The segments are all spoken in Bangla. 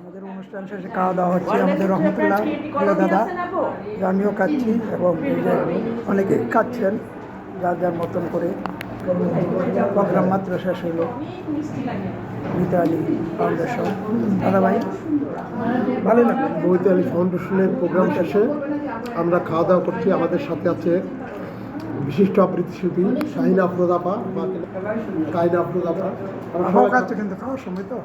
আমাদের অনুষ্ঠান শেষে খাওয়া দাওয়া হচ্ছে আমাদের রহমতুল্লাহ প্রিয় দাদা, আমিও খাচ্ছি এবং এই যে অনেকে খাচ্ছেন যার যার মতন করে। প্রোগ্রাম মাত্র শেষ হইল। মিতালি ফাউন্ডেশন দাদা ভাই ভালো লাগলো। মিতালি ফাউন্ডেশনের প্রোগ্রাম শেষে আমরা খাওয়া দাওয়া করছি। আমাদের সাথে আছে বিশিষ্ট আবৃত্তি শিল্পী শাহিনা আফরোজাপা বা কায়না আফরোজাপা। খাওয়া খাচ্ছে কিন্তু খাওয়ার সময় তো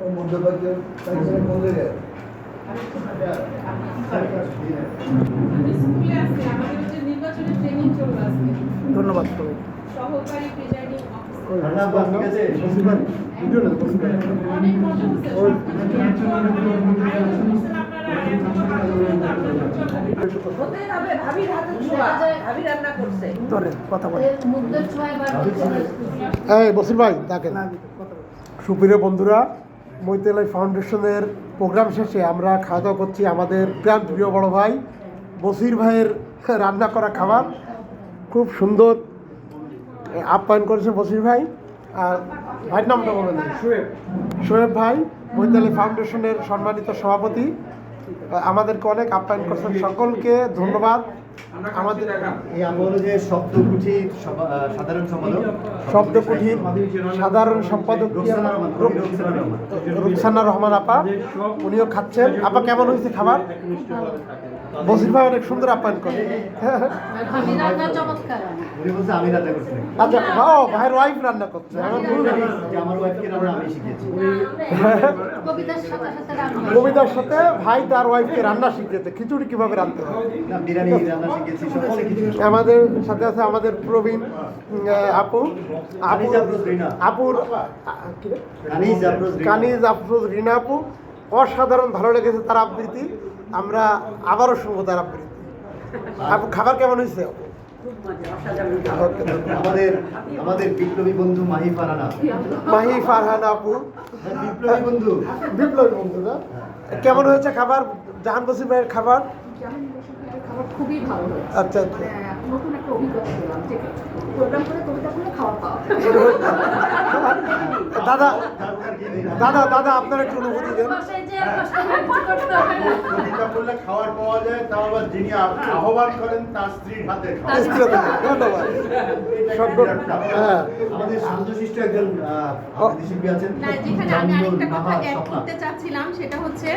ধন্যবাদ সবাই। কথা বলে বসির ভাই দেখেন, সুপ্রিয় বন্ধুরা, মৈতেলাই ফাউন্ডেশনের প্রোগ্রাম শেষে আমরা খাওয়া দাওয়া করছি। আমাদের প্রিয় বড় ভাই বসির ভাইয়ের রান্না করা খাবার খুব সুন্দর আপ্যায়ন করেছে বসির ভাই। আর ভাইয়ের নামটা বলেন। শোয়েব ভাই মৈতালি ফাউন্ডেশনের সম্মানিত সভাপতি আমাদেরকে অনেক আপ্যায়ন করছেন। সকলকে ধন্যবাদ। আমাদের যে শব্দকুঠির সাধারণ সম্পাদক রুকসানা রহমান আপা, উনিও খাচ্ছেন। আপা কেমন হয়েছে খাবার? বসির ভাই অনেক সুন্দর আপ্যায়ন করে। আচ্ছা, ভাইয়ের ওয়াইফ রান্না করছে। কবিতার সাথে ভাই তার ওয়াইফকে রান্না শিখিয়েছে খিচুড়ি কিভাবে রাঁধতে হয়। আমাদের সাথে আছে আমাদের প্রবীণ আপুর কানিজ আফরোজ রিনা আপু। অসাধারণ ভালো লেগেছে তার আবৃত্তি। আমরা আবারও শুনবো তার আবৃত্তি। আপু খাবার কেমন হয়েছে? আমাদের বিপ্লবী বন্ধু মাহি ফারহানা আপু, বিপ্লবী বন্ধু না? কেমন হয়েছে খাবার? জাহান বসির ভাইয়ের খাবার খুবই ভালো হয়েছে। আচ্ছা আচ্ছা, নতুন একটা অভিজ্ঞতা পেলাম যে প্রোগ্রাম করে কবিতাগুলো খাওয়া পাওয়া। দাদা দাদা দাদা আপনার একটু অনুভূতি দেন। খাবার পাওয়া যায়, তাও আবার যিনি আহ্বান করেন তার স্ত্রীর হাতে। ধন্যবাদ। হ্যাঁ, আমাদের শান্তশিষ্ট একজন শিল্পী আছেন। যেখানে আমি আরেকটা কথা অ্যাড করতে চাচ্ছিলাম, সেটা হচ্ছে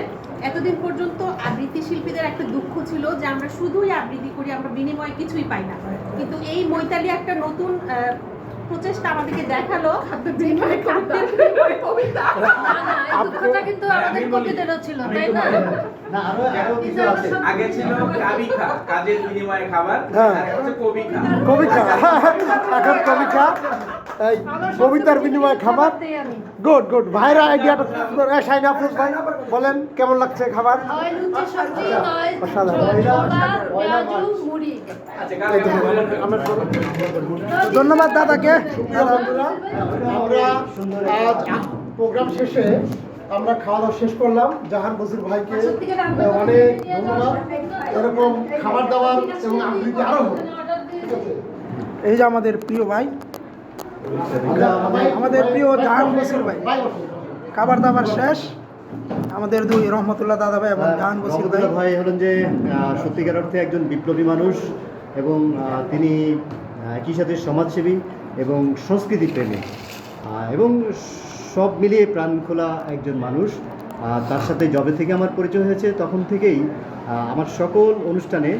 এতদিন পর্যন্ত আবৃত্তি শিল্পীদের একটা দুঃখ ছিল যে আমরা শুধুই আবৃত্তি করি, আমরা বিনিময়ে কিছুই পাই না। কিন্তু এই মৈতালি একটা নতুন প্রচেষ্টা আমাদেরকে দেখালো। আগে ছিল কাজের বিনিময়ে খাবার, এখন কবিতা, এই কবিতার বিনিময়ে খাবার। Good good. ভাইরা আইডিয়াটা শাহিনা আফরোজ ভাই বলেন কেমন লাগছে খাবার? ধন্যবাদ দাদাকে। আমরা আজ প্রোগ্রাম শেষে আমরা খাওয়া দাওয়া শেষ করলাম। জাহান বসির ভাইকে অনেক ধন্যবাদ। এরকম খাবার দাবার এবং আবৃত্তি আরো হবে। এই যে আমাদের প্রিয় ভাই, আমাদের প্রিয় জাহান বসির ভাই, খাবার দাবার শেষ। আমাদের দুই রহমতুল্লাহ দাদা ভাই এবং জাহান বসির ভাই হলেন যে সত্যিকার অর্থে একজন বিপ্লবী মানুষ এবং তিনি একই সাথে সমাজসেবী এবং সংস্কৃতি প্রেমী এবং সব মিলিয়ে প্রাণখোলা একজন মানুষ। তার সাথে যবে থেকে আমার পরিচয় হয়েছে তখন থেকেই আমার সকল অনুষ্ঠানে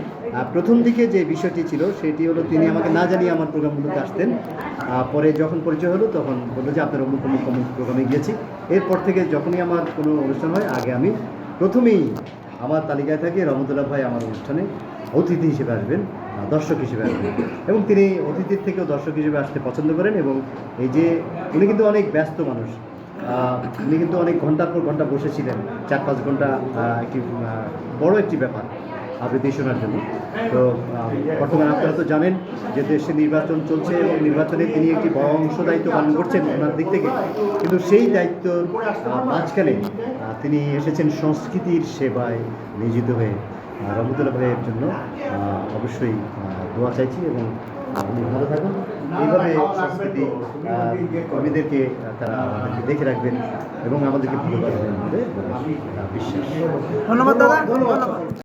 প্রথম দিকে যে বিষয়টি ছিল সেটি হলো তিনি আমাকে না জানিয়ে আমার প্রোগ্রামগুলোতে আসতেন। পরে যখন পরিচয় হলো তখন বললো যে আপনার অমুক অমুক অমুক প্রোগ্রামে গিয়েছি। এরপর থেকে যখনই আমার কোনো অনুষ্ঠান হয় আগে আমি প্রথমেই আমার তালিকায় থাকি রহমতুল্লাহ ভাই আমার অনুষ্ঠানে অতিথি হিসেবে আসবেন, দর্শক হিসেবে আসবেন এবং তিনি অতিথির থেকেও দর্শক হিসেবে আসতে পছন্দ করেন। এবং এই যে উনি কিন্তু অনেক ব্যস্ত মানুষ, উনি কিন্তু অনেক ঘন্টার পর ঘন্টা বসেছিলেন, 4-5 ঘন্টা একটি বড় একটি ব্যাপার আবৃত্তি শোনার জন্য। তো বর্তমানে আপনারা তো জানেন যে দেশে নির্বাচন চলছে এবং নির্বাচনে তিনি একটি বড় অংশ দায়িত্ব পালন করছেন ওনার দিক থেকে, কিন্তু সেই দায়িত্ব মাঝখানে তিনি এসেছেন সংস্কৃতির সেবায় নিয়োজিত হয়ে। রহমতুল্লাহ ভাইয়ের জন্য অবশ্যই দোয়া চাইছি এবং আপনি ভালো থাকুন। এইভাবে সংস্কৃতি কর্মীদেরকে তারা আমাদেরকে দেখে রাখবেন এবং আমাদেরকে ভালোবাসবেন বলে বিশ্বাস। ধন্যবাদ দাদা, ধন্যবাদ।